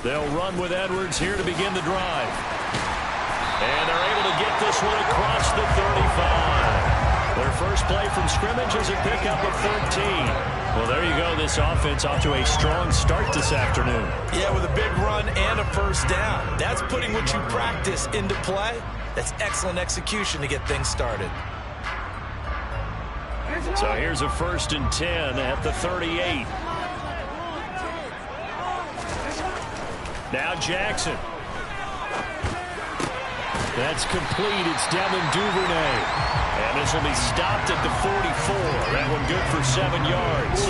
They'll run with Edwards here to begin the drive. And they're able to get this one across the 35. Their first play from scrimmage is a pickup of 13. Well, there you go. This offense off to a strong start this afternoon. Yeah, with a big run and a first down. That's putting what you practice into play. That's excellent execution to get things started. So here's a 1st and 10 at the 38. Now Jackson. That's complete. It's Devin Duvernay. And this will be stopped at the 44. That one good for 7 yards.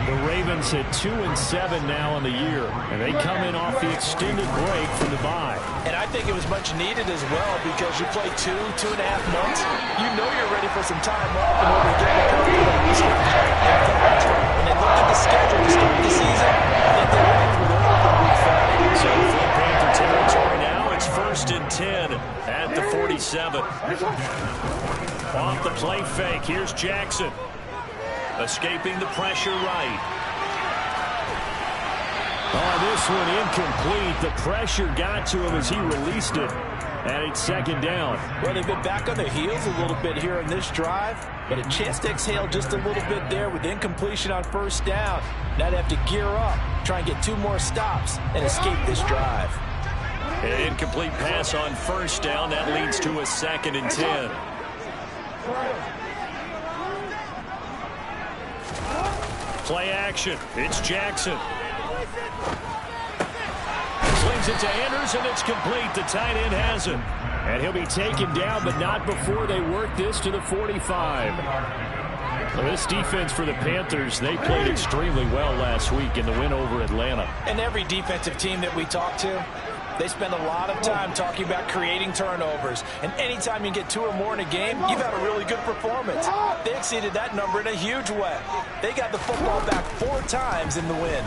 The Ravens at 2-7 now on the year, and they come in off the extended break from the bye. And I think it was much needed as well because you play 2.5 months. You know you're ready for some time off in order to get recovered. When they looked at the schedule to start the season, I think they went through their open week 5. So for Panther territory now, it's 1st and 10 at the 47. Off the play fake, here's Jackson. Escaping the pressure right. Oh, this one incomplete. The pressure got to him as he released it. And it's 2nd down. Well, they've been back on their heels a little bit here in this drive. But a chance to exhale just a little bit there with incompletion on 1st down. Now they have to gear up, try and get 2 more stops, and escape this drive. An incomplete pass on 1st down. That leads to a 2nd and 10. Play action. It's Jackson. Slings it to Anders, and it's complete. The tight end has him. And he'll be taken down, but not before they work this to the 45. Well, this defense for the Panthers, they played extremely well last week in the win over Atlanta. And every defensive team that we talk to, they spend a lot of time talking about creating turnovers. And anytime you get 2 or more in a game, you've had a really good performance. They exceeded that number in a huge way. They got the football back 4 times in the win.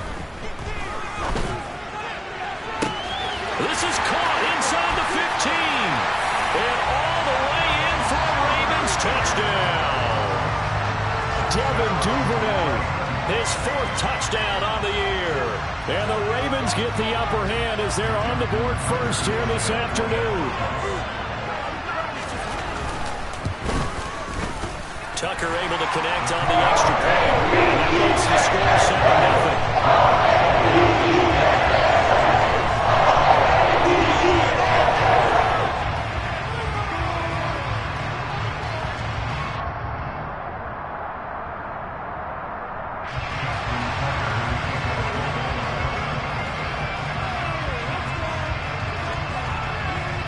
This is caught inside the 15. And all the way in for a Ravens touchdown. Devin Duvernay, his 4th touchdown on the year. And the Ravens get the upper hand as they're on the board first here this afternoon. Tucker able to connect on the extra point. And that makes the score 7-0.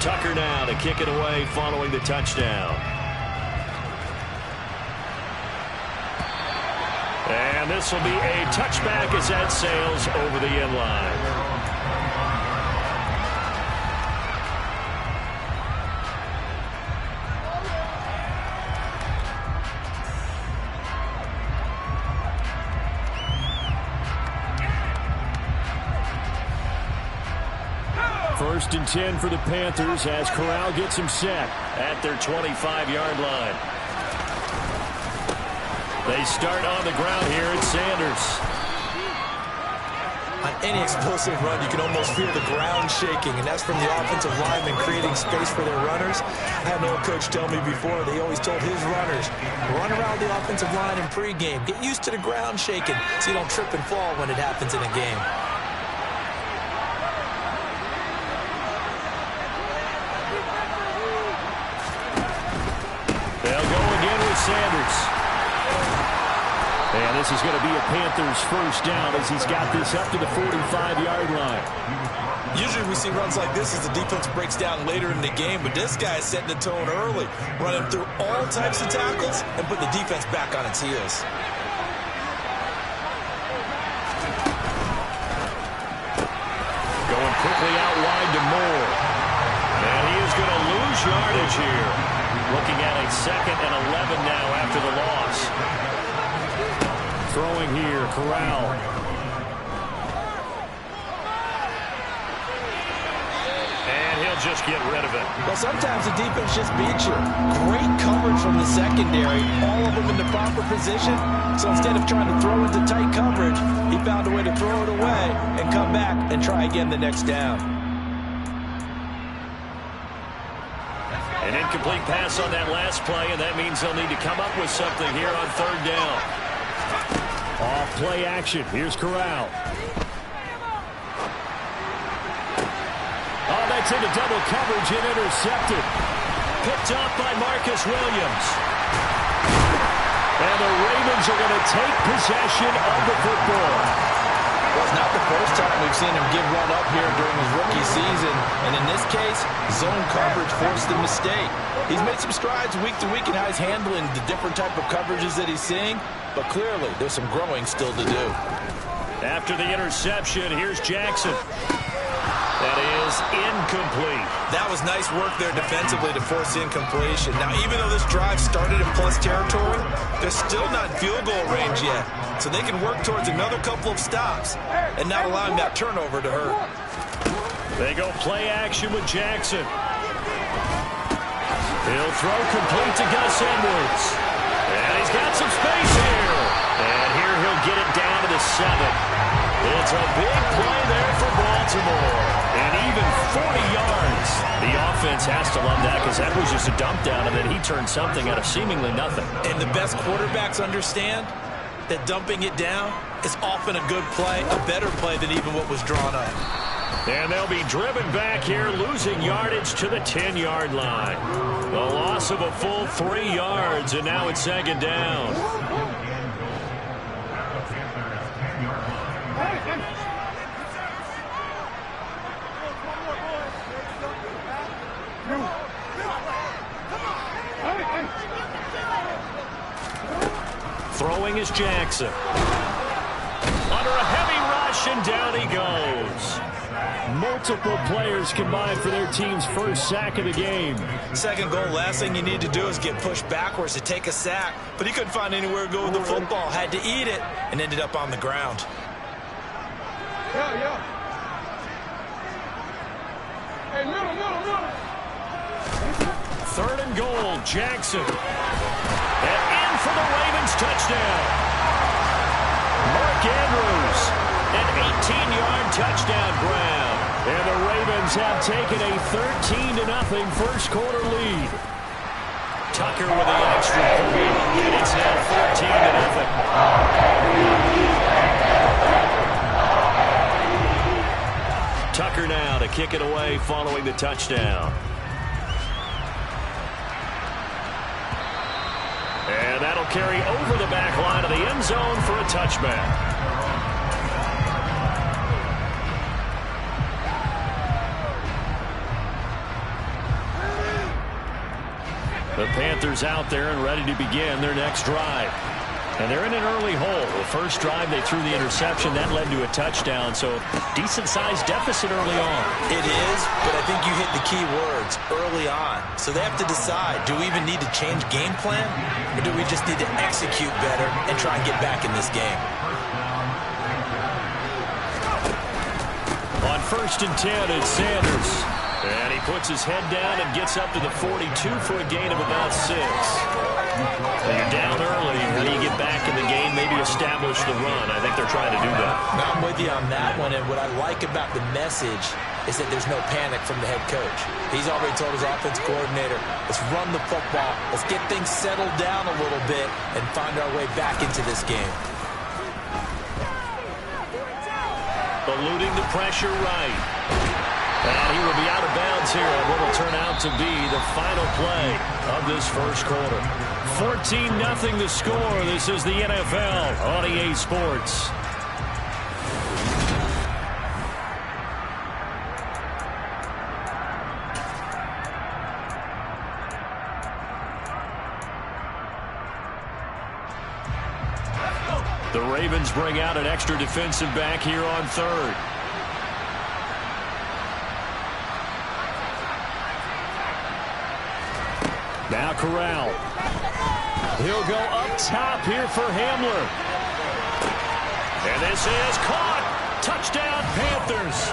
Tucker now to kick it away following the touchdown. And this will be a touchback as that sails over the end line. First and 10 for the Panthers as Corral gets him set at their 25-yard line. They start on the ground here at Sanders. On any explosive run, you can almost feel the ground shaking, and that's from the offensive linemen creating space for their runners. I had an old coach tell me before, they always told his runners, run around the offensive line in pregame. Get used to the ground shaking so you don't trip and fall when it happens in a game. They'll go again with Sanders. And this is going to be a Panthers first down as he's got this up to the 45-yard line. Usually we see runs like this as the defense breaks down later in the game, but this guy is setting the tone early, running through all types of tackles and put the defense back on its heels. Going quickly out wide to Moore. And he is going to lose yardage here. Looking at a 2nd and 11 now after the loss. Throwing here, Corral. And he'll just get rid of it. Well, sometimes the defense just beats you. Great coverage from the secondary. All of them in the proper position. So instead of trying to throw into tight coverage, he found a way to throw it away and come back and try again the next down. An incomplete pass on that last play, and that means they'll need to come up with something here on third down. Off play action. Here's Corral. Oh, that's into double coverage and intercepted. Picked off by Marcus Williams. And the Ravens are going to take possession of the football. Well, it's not the first time we've seen him give one up here during his rookie season. And in this case, zone coverage forced the mistake. He's made some strides week to week in how he's handling the different type of coverages that he's seeing. But clearly, there's some growing still to do. After the interception, here's Jackson. That is incomplete. That was nice work there defensively to force incompletion. Now, even though this drive started in plus territory, they're still not in field goal range yet. So they can work towards another couple of stops and not allowing that turnover to hurt. They go play action with Jackson. He'll throw complete to Gus Edwards. And he's got some space here. And here he'll get it down to the 7. It's a big play there for Baltimore. And even 40 yards. The offense has to love that because that was just a dump down, and then he turned something out of seemingly nothing. And the best quarterbacks understand that dumping it down is often a good play, a better play than even what was drawn up. And they'll be driven back here, losing yardage to the 10-yard line. The loss of a full 3 yards, and now it's second down. Throwing is Jackson. Under a heavy rush, and down he goes. Multiple players combined for their team's first sack of the game. Second goal, last thing you need to do is get pushed backwards to take a sack. But he couldn't find anywhere to go with the football. Had to eat it and ended up on the ground. Hey, middle. Third and goal, Jackson. And in for the Ravens touchdown. Mark Andrews, an 18-yard touchdown grab. And the Ravens have taken a 13-0 first quarter lead. Tucker with the extra point, and it's now 14-0. Tucker now to kick it away following the touchdown. And that'll carry over the back line of the end zone for a touchback. The Panthers out there and ready to begin their next drive. And they're in an early hole. The first drive, they threw the interception. That led to a touchdown, so decent-sized deficit early on. It is, but I think you hit the key words, early on. So they have to decide, do we even need to change game plan, or do we just need to execute better and try and get back in this game? On 1st and 10, it's Sanders. And he puts his head down and gets up to the 42 for a gain of about 6. When you're down early, how do you get back in the game, maybe establish the run? I think they're trying to do that. Now, I'm with you on that one, and what I like about the message is that there's no panic from the head coach. He's already told his offense coordinator, let's run the football, let's get things settled down a little bit and find our way back into this game. Eluding the pressure right. And he will be out of bounds here on what will turn out to be the final play of this first quarter. 14-0 the score. This is the NFL on EA Sports. The Ravens bring out an extra defensive back here on third. Now Corral. He'll go up top here for Hamler. And this is caught. Touchdown, Panthers.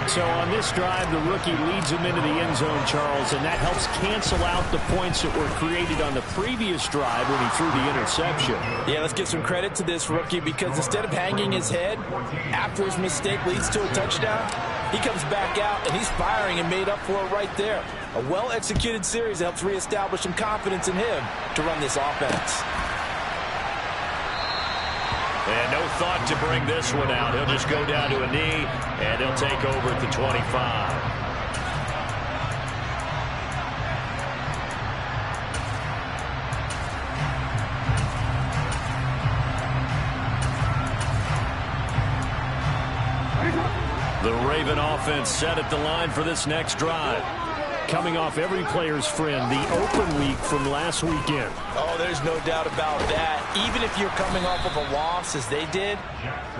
So on this drive, the rookie leads him into the end zone, Charles, and that helps cancel out the points that were created on the previous drive when he threw the interception. Yeah, let's give some credit to this rookie because instead of hanging his head after his mistake leads to a touchdown, he comes back out and he's firing and made up for it right there. A well-executed series that helps reestablish some confidence in him to run this offense. And no thought to bring this one out. He'll just go down to a knee, and he'll take over at the 25. The Raven offense set at the line for this next drive. Coming off every player's friend, the open week from last weekend. Oh, there's no doubt about that. Even if you're coming off of a loss as they did,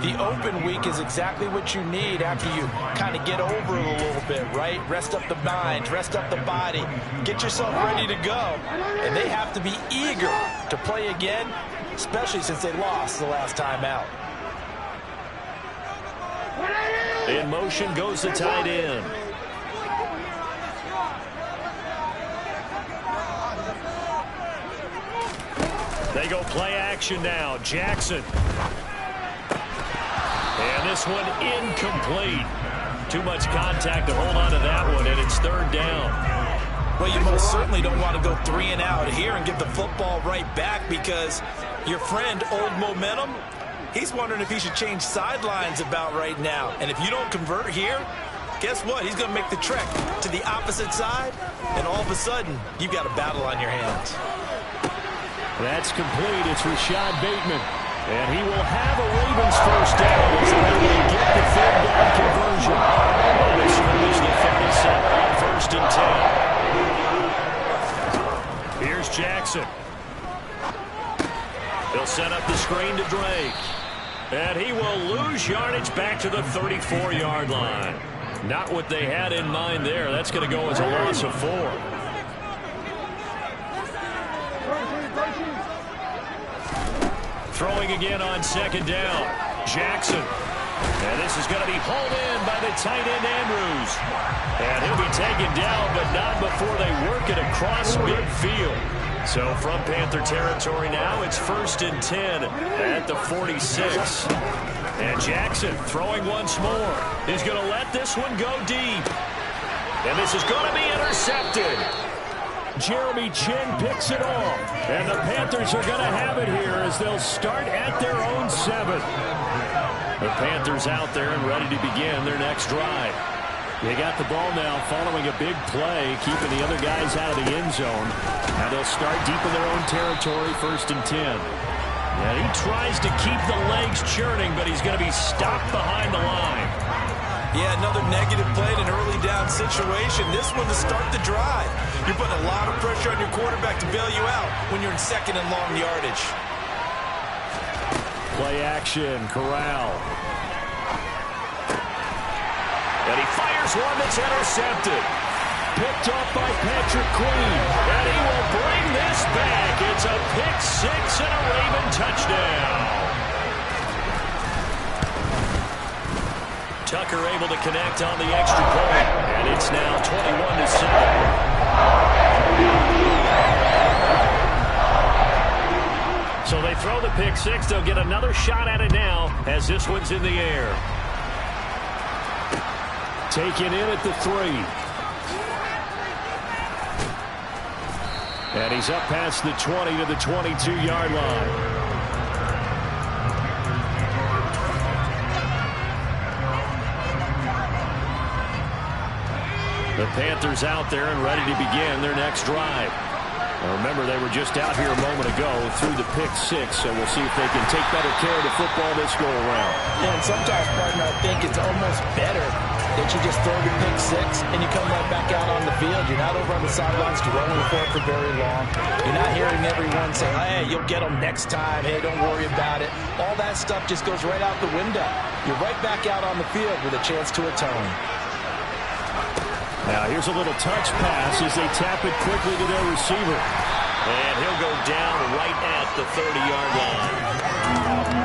the open week is exactly what you need after you kind of get over it a little bit, right? Rest up the mind, rest up the body, get yourself ready to go. And they have to be eager to play again, especially since they lost the last time out. In motion goes the tight end. They go play action now. Jackson. And this one incomplete. Too much contact to hold on to that one, and it's third down. Well, you most certainly don't want to go 3 and out here and get the football right back because your friend, Old Momentum, he's wondering if he should change sidelines about right now. And if you don't convert here, guess what? He's going to make the trek to the opposite side, and all of a sudden, you've got a battle on your hands. That's complete. It's Rashad Bateman. And he will have a Ravens first down as they're able to get the third down conversion. On the scrimmage, the 37 on first and 10. Here's Jackson. They'll set up the screen to Drake. And he will lose yardage back to the 34-yard line. Not what they had in mind there. That's going to go as a loss of 4. Throwing again on second down. Jackson. And this is going to be hauled in by the tight end Andrews. And he'll be taken down, but not before they work it across midfield. So from Panther territory now, it's first and 10 at the 46. And Jackson throwing once more. He's going to let this one go deep. And this is going to be intercepted. Jeremy Chin picks it off. And the Panthers are going to have it here as they'll start at their own 7. The Panthers out there and ready to begin their next drive. They got the ball now following a big play, keeping the other guys out of the end zone. Now they'll start deep in their own territory, first and 10. And he tries to keep the legs churning, but he's going to be stopped behind the line. Yeah, another negative play in an early down situation. This one to start the drive. You're putting a lot of pressure on your quarterback to bail you out when you're in second and long yardage. Play action, Corral. And he fires one that's intercepted. Picked off by Patrick Queen. And he will bring this back. It's a pick 6 and a Raven touchdown. Tucker able to connect on the extra point. And it's now 21-7. So they throw the pick 6. They'll get another shot at it now as this one's in the air. Taken in at the 3. And he's up past the 20 to the 22-yard line. The Panthers out there and ready to begin their next drive. Now remember, they were just out here a moment ago through the pick 6, so we'll see if they can take better care of the football this go around. Yeah, and sometimes, partner, I think it's almost better that you just throw the pick 6 and you come right back out on the field. You're not over on the sidelines dwelling for it for very long. You're not hearing everyone say, hey, you'll get them next time. Hey, don't worry about it. All that stuff just goes right out the window. You're right back out on the field with a chance to atone. Now here's a little touch pass as they tap it quickly to their receiver. And he'll go down right at the 30-yard line.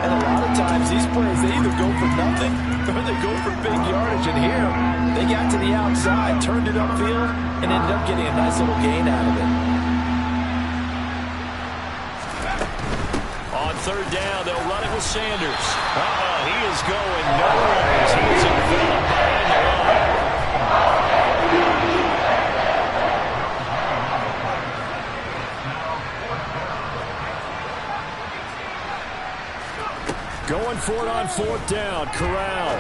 And a lot of times these plays, they either go for nothing or they go for big yardage. And here, outside, turned it upfield, and ended up getting a nice little gain out of it. On third down, they'll run it with Sanders. He is going nowhere as he is enveloped behind the line. Going for it on fourth down, Corral.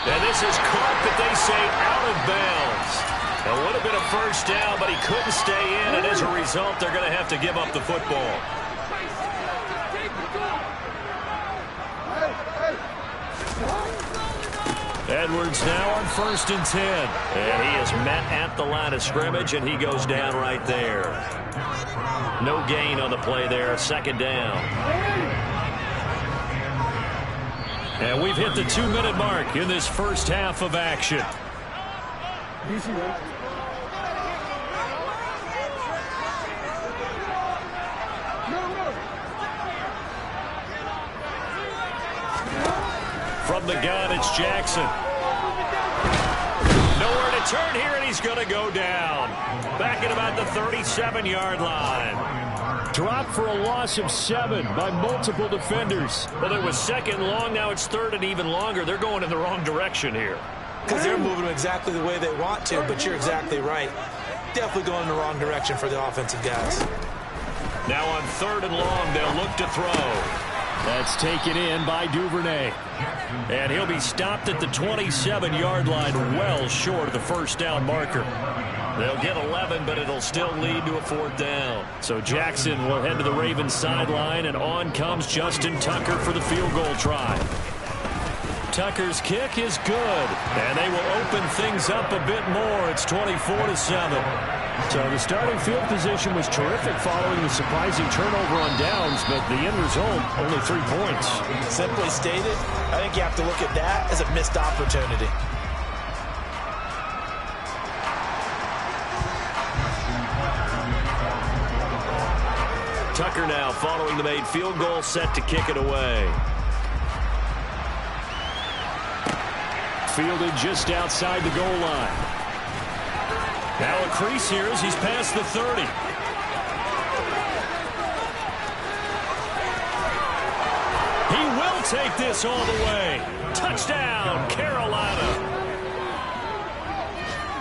And this is caught, but they say out of bounds. It would have been a first down, but he couldn't stay in, and as a result, they're going to have to give up the football. Edwards now on 1st and 10. And he is met at the line of scrimmage, and he goes down right there. No gain on the play there, 2nd down. And we've hit the 2-minute mark in this first half of action. From the gun, it's Jackson. Nowhere to turn here, and he's going to go down. Back at about the 37-yard line. Dropped for a loss of 7 by multiple defenders. Well, it was 2nd long. Now it's 3rd and even longer. They're going in the wrong direction here. Because they're moving exactly the way they want to, but you're exactly right. Definitely going in the wrong direction for the offensive guys. Now on 3rd and long, they'll look to throw. That's taken in by Duvernay. And he'll be stopped at the 27-yard line, well short of the first down marker. They'll get 11, but it'll still lead to a 4th down. So Jackson will head to the Ravens sideline, and on comes Justin Tucker for the field goal try. Tucker's kick is good, and they will open things up a bit more. It's 24-7. So the starting field position was terrific following the surprising turnover on downs, but the end result, only 3 points. Simply stated, I think you have to look at that as a missed opportunity. Tucker now following the made field goal, set to kick it away. Fielded just outside the goal line. Now a crease here as he's past the 30. He will take this all the way. Touchdown, Carolina.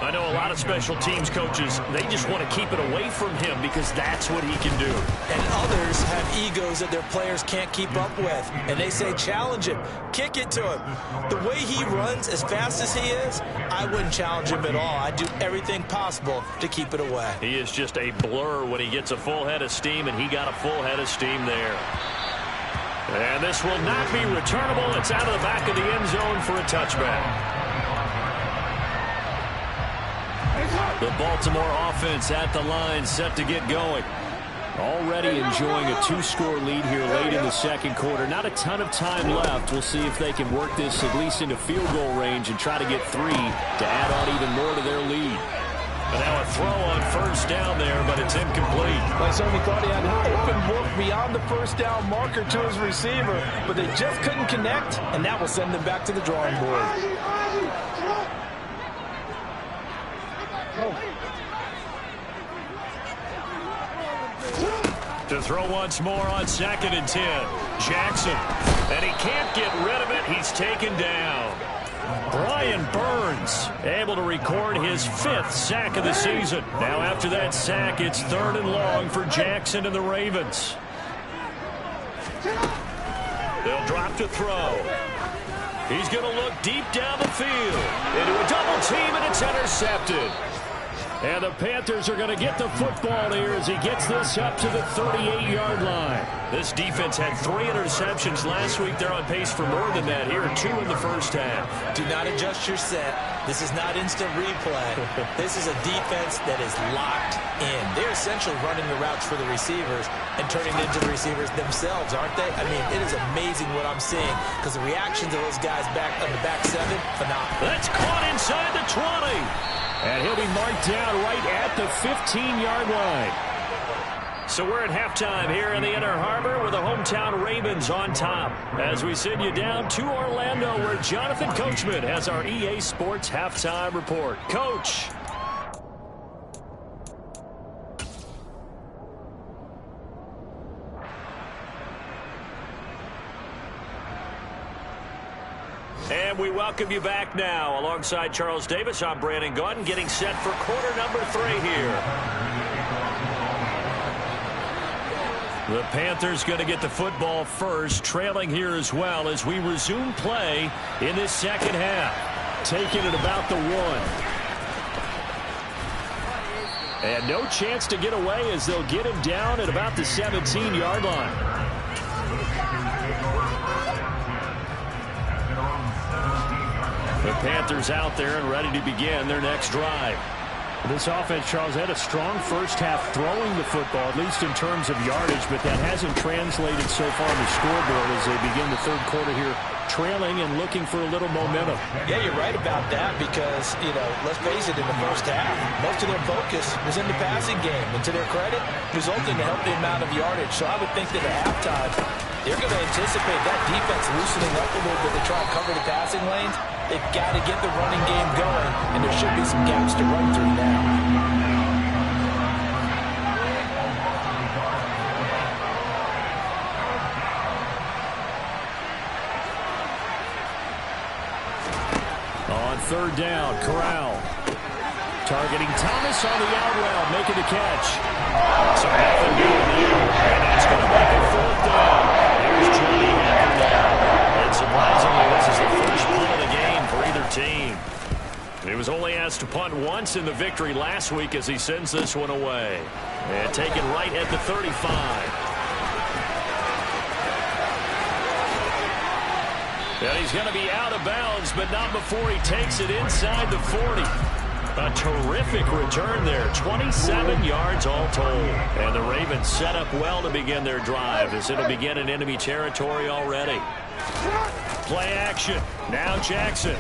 I know a lot of special teams coaches, they just want to keep it away from him because that's what he can do. And others have egos that their players can't keep up with. And they say, challenge him, kick it to him. The way he runs as fast as he is, I wouldn't challenge him at all. I'd do everything possible to keep it away. He is just a blur when he gets a full head of steam, and he got a full head of steam there. And this will not be returnable. It's out of the back of the end zone for a touchback. The Baltimore offense at the line, set to get going. Already enjoying a 2-score lead here late in the second quarter. Not a ton of time left. We'll see if they can work this at least into field goal range and try to get 3 to add on even more to their lead. And now a throw on first down there, but it's incomplete. They certainly thought he had an open look beyond the first down marker to his receiver, but they just couldn't connect, and that will send them back to the drawing board. To throw once more on 2nd and 10. Jackson. And he can't get rid of it. He's taken down. Brian Burns able to record his 5th sack of the season. Now after that sack, it's 3rd and long for Jackson and the Ravens. They'll drop to throw. He's going to look deep down the field. Into a double team, and it's intercepted. And the Panthers are going to get the football here as he gets this up to the 38-yard line. This defense had 3 interceptions last week. They're on pace for more than that here, 2 in the first half. Do not adjust your set. This is not instant replay. This is a defense that is locked in. They're essentially running the routes for the receivers and turning it into the receivers themselves, aren't they? I mean, it is amazing what I'm seeing because the reactions of those guys back on the back 7, phenomenal. That's caught inside the 20. And he'll be marked down right at the 15-yard line. So we're at halftime here in the Inner Harbor with the hometown Ravens on top. As we send you down to Orlando, where Jonathan Coachman has our EA Sports halftime report. Coach. And we welcome you back now. Alongside Charles Davis, I'm Brandon Gaudin, getting set for quarter number 3 here. The Panthers going to get the football first, trailing here as well as we resume play in this second half. Taking it about the 1. And no chance to get away as they'll get him down at about the 17-yard line. The Panthers out there and ready to begin their next drive. This offense, Charles, had a strong first half throwing the football, at least in terms of yardage, but that hasn't translated so far on the scoreboard as they begin the third quarter here, trailing and looking for a little momentum. Yeah, you're right about that because, let's face it, in the first half, most of their focus was in the passing game. And to their credit, resulted in a healthy amount of yardage. So I would think that at halftime, they're going to anticipate that defense loosening up a little bit to try and cover the passing lanes. They've got to get the running game going, and there should be some gaps to run through now. On third down, Corral. Targeting Thomas on the out route, making the catch. So nothing doing there, and that's going to make it fourth down. Here's Johnny Hacker now. And surprisingly, this is the first punt of the game for either team. He was only asked to punt once in the victory last week as he sends this one away. And taken right at the 35. And he's going to be out of bounds, but not before he takes it inside the 40. A terrific return there, 27 yards all told. And the Ravens set up well to begin their drive as it'll begin in enemy territory already. Play action. Now Jackson.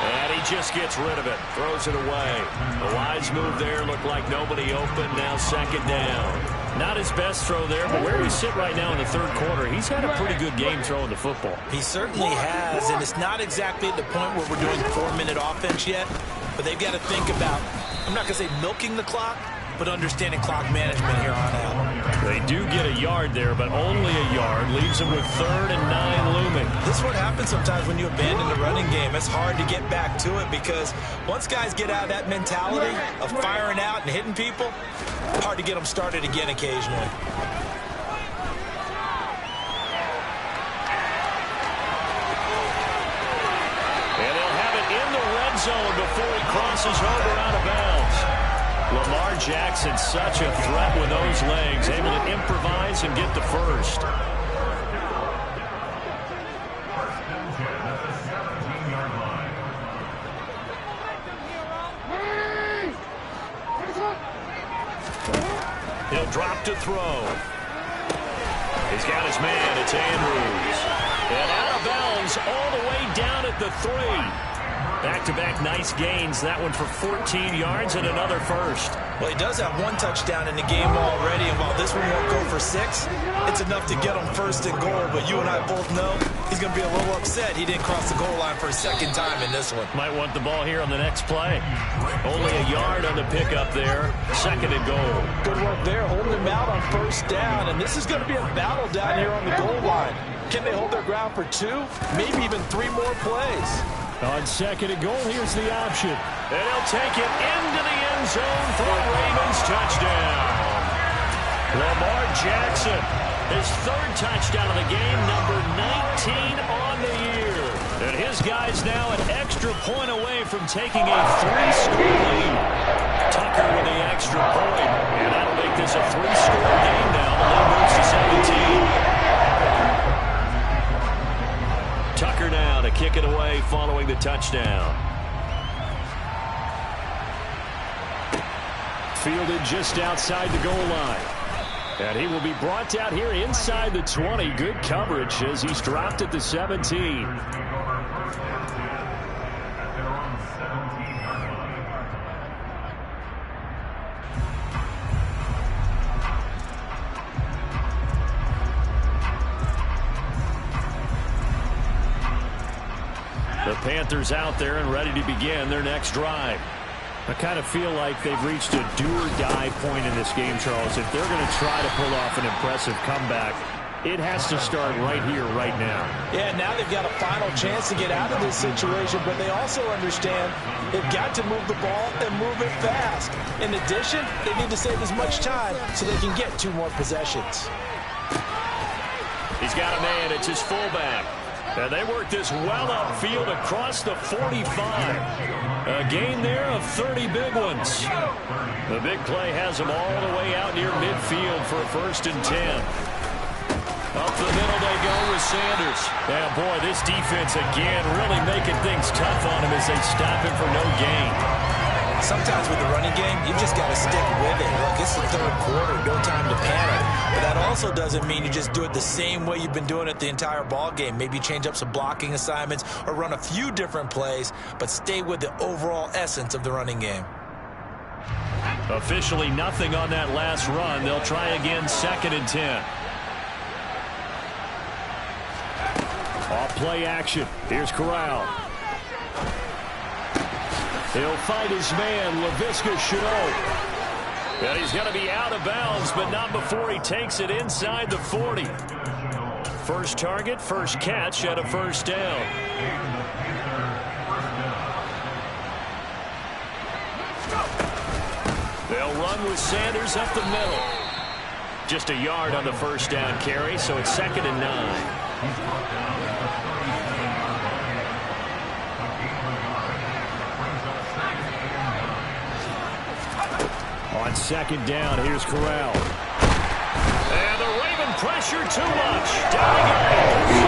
And he just gets rid of it. Throws it away. A wise move there. Looked like nobody open. Now second down. Not his best throw there, but where we sit right now in the third quarter, he's had a pretty good game throwing the football. He certainly has, and it's not exactly at the point where we're doing 4-minute offense yet, but they've got to think about, I'm not going to say milking the clock, but understanding clock management here on out. They do get a yard there, but only a yard. Leaves them with 3rd and 9 looming. This is what happens sometimes when you abandon the running game. It's hard to get back to it because once guys get out of that mentality of firing out and hitting people, hard to get them started again occasionally. And they'll have it in the red zone before he crosses over out of bounds. Lamar Jackson, such a threat with those legs, able to improvise and get the first. He'll drop to throw. He's got his man. It's Andrews. And out of bounds all the way down at the 3. Back-to-back nice gains. That one for 14 yards and another first. Well, he does have 1 touchdown in the game already, and while this one won't go for 6, it's enough to get him 1st and goal. But you and I both know he's going to be a little upset he didn't cross the goal line for a 2nd time in this one. Might want the ball here on the next play. Only a yard on the pickup there. 2nd and goal. Good work there, holding him out on 1st down, and this is going to be a battle down here on the goal line. Can they hold their ground for 2, maybe even 3 more plays? On 2nd and goal, here's the option. And he'll take it into the end zone for a Ravens touchdown. Lamar Jackson, his 3rd touchdown of the game, number 19 on the year. And his guys now an extra point away from taking a 3-score lead. Tucker with the extra point. And that'll make this a 3-score game now. The lead moves to 17. Tucker now to kick it away following the touchdown. Fielded just outside the goal line. And he will be brought down here inside the 20. Good coverage as he's dropped at the 17. The Panthers out there and ready to begin their next drive. I kind of feel like they've reached a do-or-die point in this game, Charles. If they're going to try to pull off an impressive comeback, it has to start right here, right now. Yeah, now they've got a final chance to get out of this situation, but they also understand they've got to move the ball and move it fast. In addition, they need to save as much time so they can get 2 more possessions. He's got a man. It's his fullback. And they work this well upfield across the 45. A gain there of 30 big ones. The big play has them all the way out near midfield for a 1st and 10. Up the middle they go with Sanders. And boy, this defense again really making things tough on him as they stop him for no gain. Sometimes with the running game, you just got to stick with it. Look, it's the 3rd quarter, no time to panic. But that also doesn't mean you just do it the same way you've been doing it the entire ball game. Maybe change up some blocking assignments or run a few different plays, but stay with the overall essence of the running game. Officially nothing on that last run. They'll try again 2nd and 10. Off play action. Here's Corral. He'll fight his man, Laviska Shenault. And he's going to be out of bounds, but not before he takes it inside the 40. First target, first catch at a 1st down. They'll run with Sanders up the middle. Just a yard on the 1st down carry, so it's 2nd and 9. On 2nd down, here's Corral. And the Raven pressure too much. Down he goes.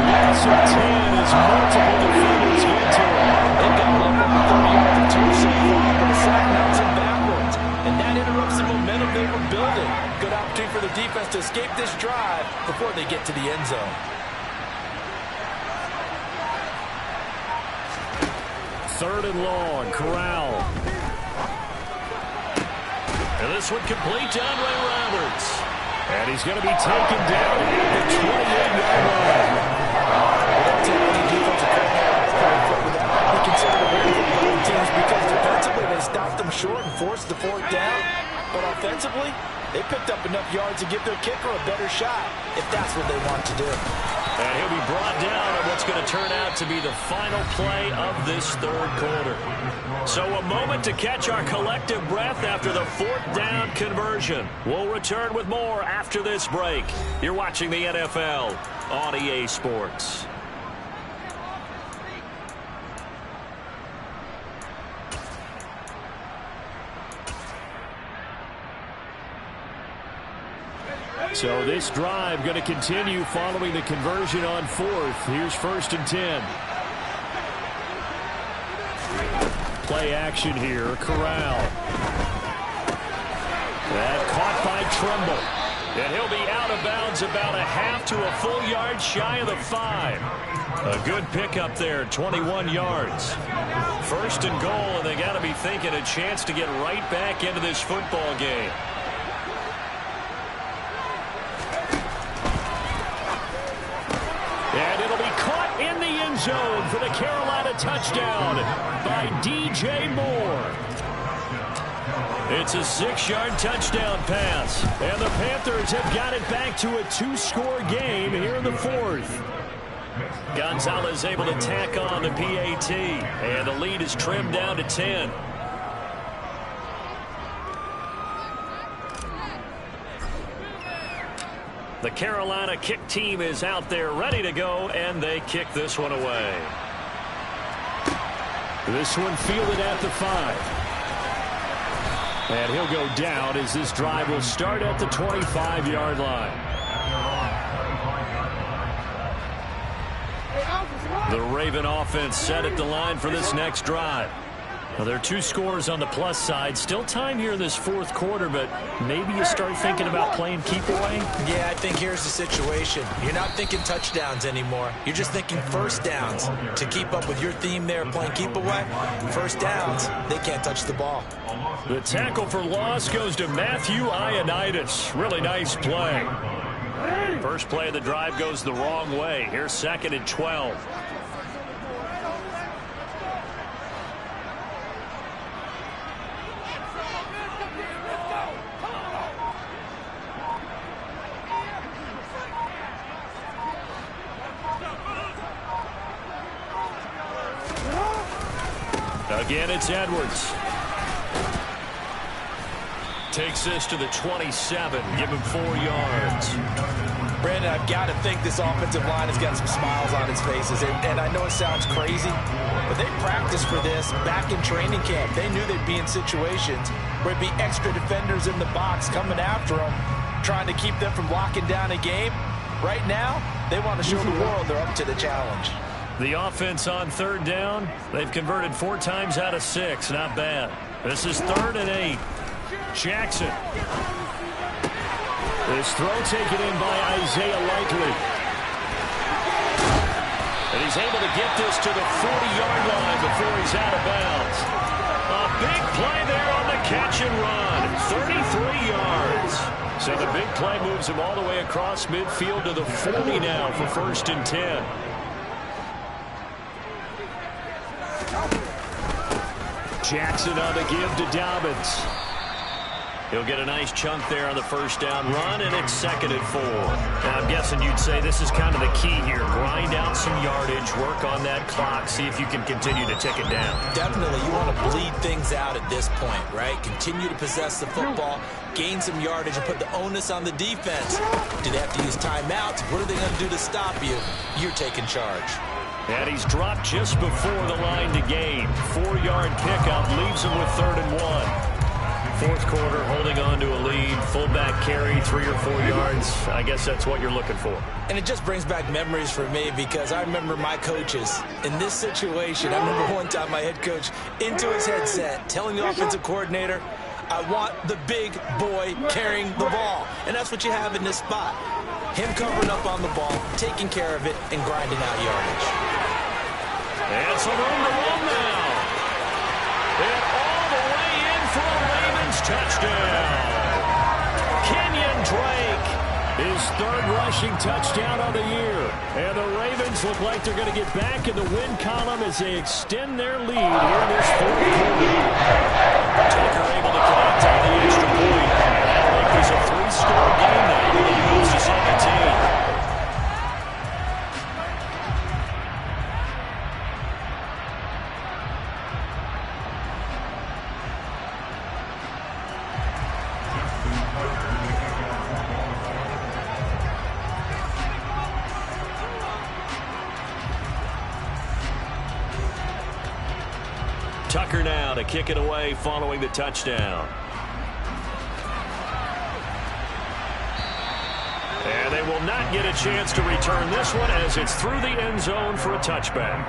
Loss of 10 as multiple defenders get to him. They've got a little over 30 yards or 2 so far, but the sack knocks him backwards. And that interrupts the momentum they were building. Good opportunity for the defense to escape this drive before they get to the end zone. 3rd and long, Corral. And this one complete to Andre Roberts. And he's going to be taken down at the 28-yard line. That's any defensive coordinator that might be considered a win for both teams because defensively they stopped them short and forced the 4th down. But offensively, they picked up enough yards to give their kicker a better shot if that's what they want to do. And he'll be brought down on what's going to turn out to be the final play of this 3rd quarter. So a moment to catch our collective breath after the 4th down conversion. We'll return with more after this break. You're watching the NFL on EA Sports. So this drive going to continue following the conversion on 4th. Here's 1st and 10. Play action here. Corral. That caught by Tremble. And he'll be out of bounds about a half to a full yard shy of the 5. A good pickup there, 21 yards. 1st and goal, and they got to be thinking a chance to get right back into this football game. And it'll be caught in the end zone for the Carolina touchdown by DJ Moore. It's a 6-yard touchdown pass. And the Panthers have got it back to a 2-score game here in the 4th. Gonzalez able to tack on the PAT. And the lead is trimmed down to 10. The Carolina kick team is out there ready to go, and they kick this one away. This one fielded at the 5. And he'll go down as this drive will start at the 25-yard line. The Raven offense set at the line for this next drive. Well, there are 2 scores on the plus side. Still time here in this 4th quarter, but maybe you start thinking about playing keep away? Yeah, I think here's the situation. You're not thinking touchdowns anymore. You're just thinking 1st downs. To keep up with your theme there, playing keep away, 1st downs, they can't touch the ball. The tackle for loss goes to Matthew Ioannidis. Really nice play. First play of the drive goes the wrong way. Here's 2nd and 12. Again, it's Edwards. Takes this to the 27. Give him 4 yards. Brandon, I've got to think this offensive line has got some smiles on its faces. And I know it sounds crazy, but they practiced for this back in training camp. They knew they'd be in situations where it'd be extra defenders in the box coming after them, trying to keep them from locking down a game. Right now, they want to show the world they're up to the challenge. The offense on 3rd down. They've converted 4 times out of 6. Not bad. This is 3rd and 8. Jackson. This throw taken in by Isaiah Likely. And he's able to get this to the 40-yard line before he's out of bounds. A big play there on the catch and run. 33 yards. So the big play moves him all the way across midfield to the 40 now for 1st and 10. Jackson on the give to Dobbins. He'll get a nice chunk there on the 1st down run, and it's 2nd and 4. Now, I'm guessing you'd say this is kind of the key here. Grind out some yardage, work on that clock, see if you can continue to tick it down. Definitely, you want to bleed things out at this point, right? Continue to possess the football, gain some yardage, and put the onus on the defense. Do they have to use timeouts? What are they going to do to stop you? You're taking charge. And he's dropped just before the line to gain. 4-yard pickup leaves him with 3rd and 1. 4th quarter, holding on to a lead. Fullback carry, 3 or 4 yards. I guess that's what you're looking for. And it just brings back memories for me because I remember my coaches in this situation. I remember one time my head coach into his headset telling the offensive coordinator, I want the big boy carrying the ball. And that's what you have in this spot. Him covering up on the ball, taking care of it, and grinding out yardage. And some room to run now. And all the way in for a Ravens touchdown. Kenyon Drake, his 3rd rushing touchdown of the year. And the Ravens look like they're going to get back in the win column as they extend their lead here in this 4th quarter. Tucker able to connect on the extra point. That'll make this a 3-score game now. It moves to 17. Tucker now to kick it away following the touchdown. And they will not get a chance to return this one as it's through the end zone for a touchback.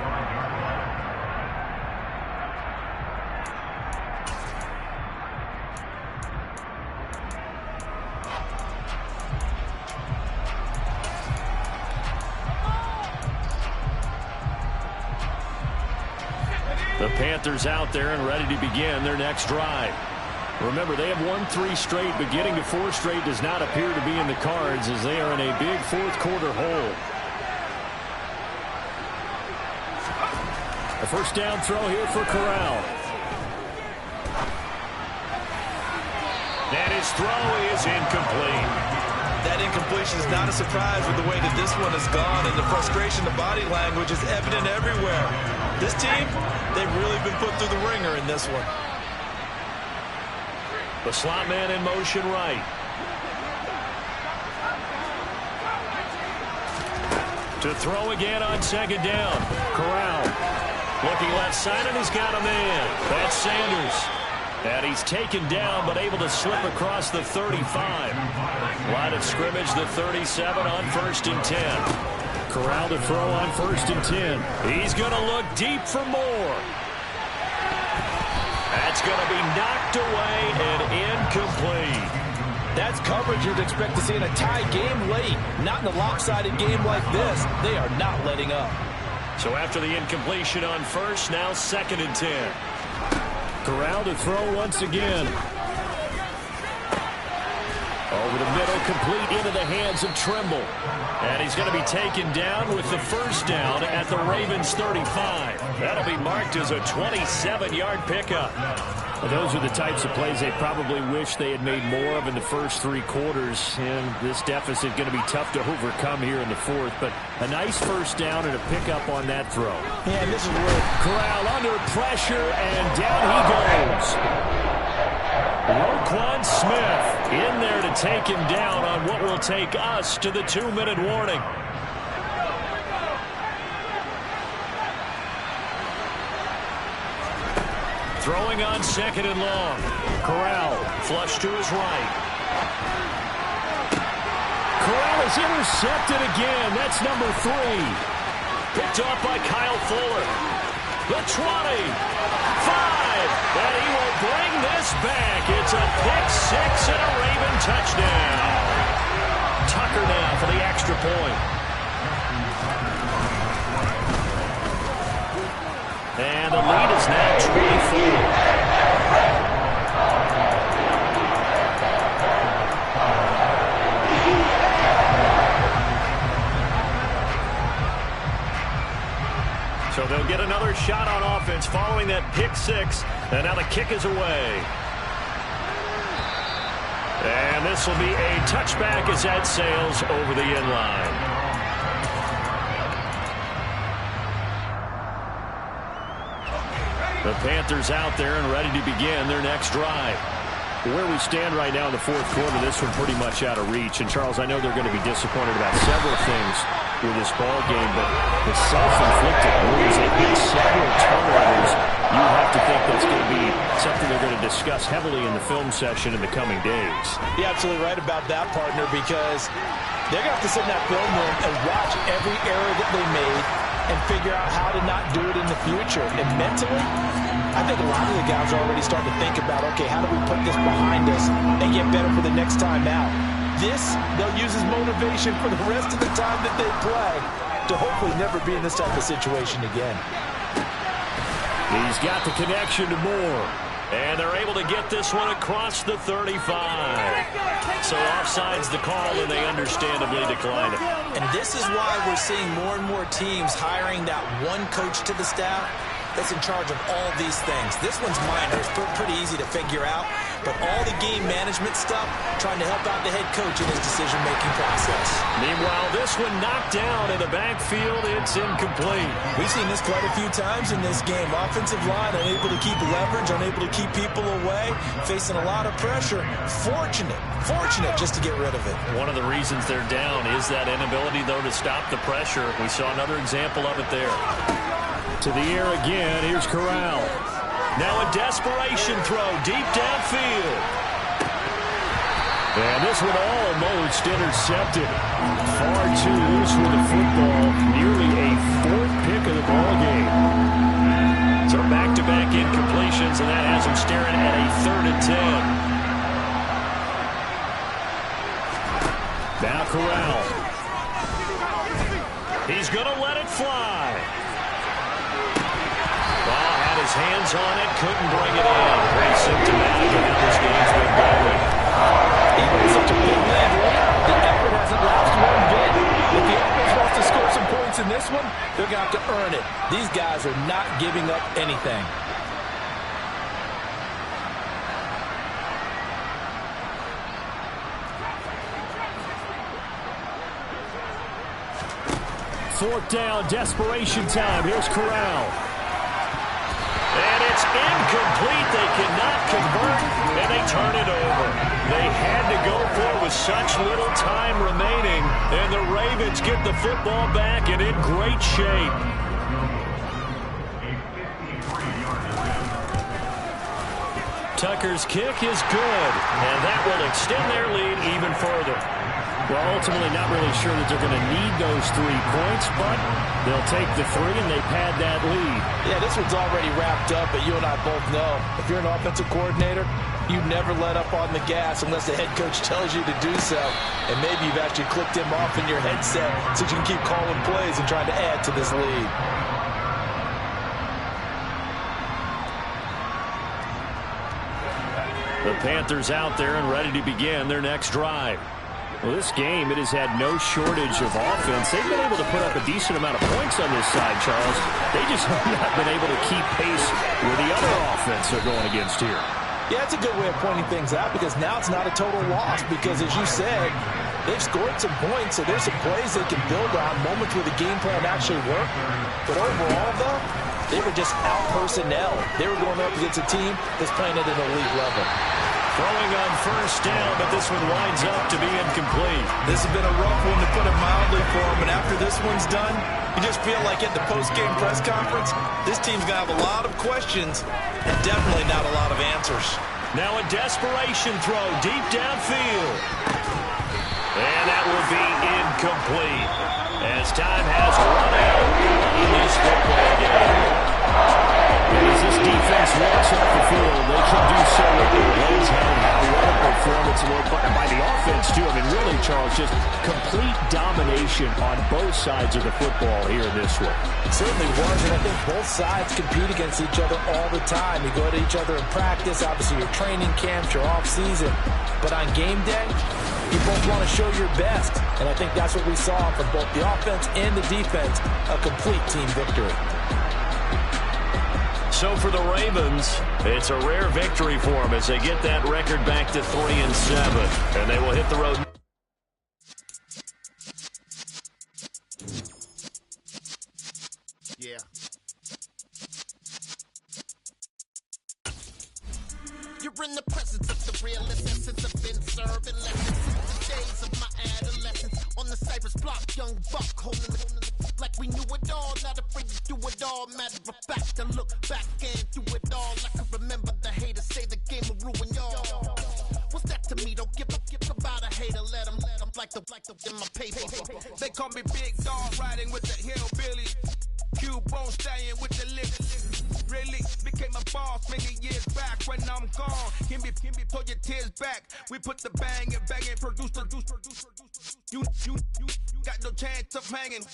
The Panthers out there and ready to begin their next drive. Remember, they have won 3 straight, but getting to 4 straight does not appear to be in the cards as they are in a big 4th quarter hole. A 1st down throw here for Corral. And his throw is incomplete. That incompletion is not a surprise with the way that this one has gone, and the frustration, the body language is evident everywhere. This team, they've really been put through the ringer in this one. The slot man in motion right. To throw again on 2nd down. Corral looking left side, and he's got a man. That's Sanders. And he's taken down, but able to slip across the 35. Line of scrimmage, the 37 on 1st and 10. Corral to throw on 1st and 10. He's going to look deep for more. That's going to be knocked away and incomplete. That's coverage you'd expect to see in a tie game late. Not in a lopsided game like this. They are not letting up. So after the incompletion on 1st, now 2nd and 10. Corral to throw once again. Over the middle, complete into the hands of Trimble. And he's going to be taken down with the 1st down at the Ravens 35. That'll be marked as a 27-yard pickup. Those are the types of plays they probably wish they had made more of in the first 3 quarters. And this deficit going to be tough to overcome here in the 4th. But a nice first down and a pickup on that throw. Yeah, and this is where Corral under pressure, and down he goes. Roquan Smith in there to take him down on what will take us to the 2-minute warning. Throwing on 2nd and long. Corral flush to his right. Corral is intercepted again. That's number 3. Picked off by Kyle Fuller. The 20. 5. And he will bring this back. It's a pick-6 and a Raven touchdown. Tucker now for the extra point. And the lead is now 24. So they'll get another shot on offense following that pick-6. And now the kick is away. And this will be a touchback as that sails over the end line. The Panthers out there and ready to begin their next drive. Where we stand right now in the 4th quarter, this one pretty much out of reach. And, Charles, I know they're going to be disappointed about several things with this ball game, but the self-inflicted wounds, they hit several turnovers. You have to think that's going to be something they're going to discuss heavily in the film session in the coming days. You're absolutely right about that, partner, because they're going to have to sit in that film room and watch every error that they made and figure out how to not do it in the future. And mentally, I think a lot of the guys are already starting to think about, okay, how do we put this behind us and get better for the next time out? This, they'll use as motivation for the rest of the time that they play to hopefully never be in this type of situation again. He's got the connection to Moore. And they're able to get this one across the 35. So offside's the call, and they understandably decline it. And this is why we're seeing more and more teams hiring that one coach to the staff that's in charge of all these things. This one's minor. It's pretty easy to figure out. But all the game management stuff, trying to help out the head coach in his decision-making process. Meanwhile, this one knocked down in the backfield. It's incomplete. We've seen this quite a few times in this game. Offensive line unable to keep leverage, unable to keep people away, facing a lot of pressure. Fortunate just to get rid of it. One of the reasons they're down is that inability, though, to stop the pressure. We saw another example of it there. To the air again. Here's Corral. Now a desperation throw deep downfield. And this one almost intercepted. Far too loose with the football. Nearly a 4th pick of the ball game. So back-to-back incompletions, and that has them staring at a 3rd and 10. Now Corral. He's going to let it fly. His hands on it, couldn't bring it in. Pretty symptomatic of how this game's been going. Even with such a big lead, the effort hasn't lapsed one bit. If the offense wants to score some points in this one, they're going to have to earn it. These guys are not giving up anything. Fourth down, desperation time. Here's Corral. And it's incomplete. They cannot convert, and they turn it over. They had to go for it with such little time remaining, and the Ravens get the football back and in great shape. Tucker's kick is good, and that will extend their lead even further. Well, ultimately not really sure that they're going to need those 3 points, but they'll take the 3 and they pad that lead. Yeah, this one's already wrapped up, but you and I both know if you're an offensive coordinator, you never let up on the gas unless the head coach tells you to do so. And maybe you've actually clicked him off in your headset so you can keep calling plays and trying to add to this lead. The Panthers out there and ready to begin their next drive. Well, this game, it has had no shortage of offense. They've been able to put up a decent amount of points on this side, Charles. They just have not been able to keep pace with the other offense they're going against here. Yeah, it's a good way of pointing things out because now it's not a total loss because, as you said, they've scored some points, so there's some plays they can build on, moments where the game plan actually worked. But overall, though, they were just out-personnel. They were going up against a team that's playing at an elite level. Throwing on first down, but this one winds up to be incomplete. This has been a rough one, to put it mildly, for him. And after this one's done, you just feel like at the post-game press conference, this team's going to have a lot of questions and definitely not a lot of answers. Now a desperation throw deep downfield. And that will be incomplete as time has run out in this football game. As this defense walks off the field, they can do so with their legs held. How what a performance by the offense, too. I mean, really, Charles, just complete domination on both sides of the football here in this one. It certainly was, and I think both sides compete against each other all the time. You go at each other in practice, obviously your training camps, your off-season. But on game day, you both want to show your best. And I think that's what we saw from both the offense and the defense, a complete team victory. So for the Ravens, it's a rare victory for them as they get that record back to 3-7. And they will hit the road. Yeah. You're in the presence of the realest essence. I've been serving lessons since the days of my adolescence. On the Cypress block, young buck holding the like we knew it all, not afraid to do it all. Matter of fact, to look back and do it all. I can remember the haters say the game will ruin y'all. What's that to me? Don't give about a hater. Let them like the in my paper. They call me Big Dog, riding with the hillbilly. Q-Bone staying with the lips. Really became a boss many years back. When I'm gone, can be pull your tears back. We put the bang and produce. You got no chance of hanging.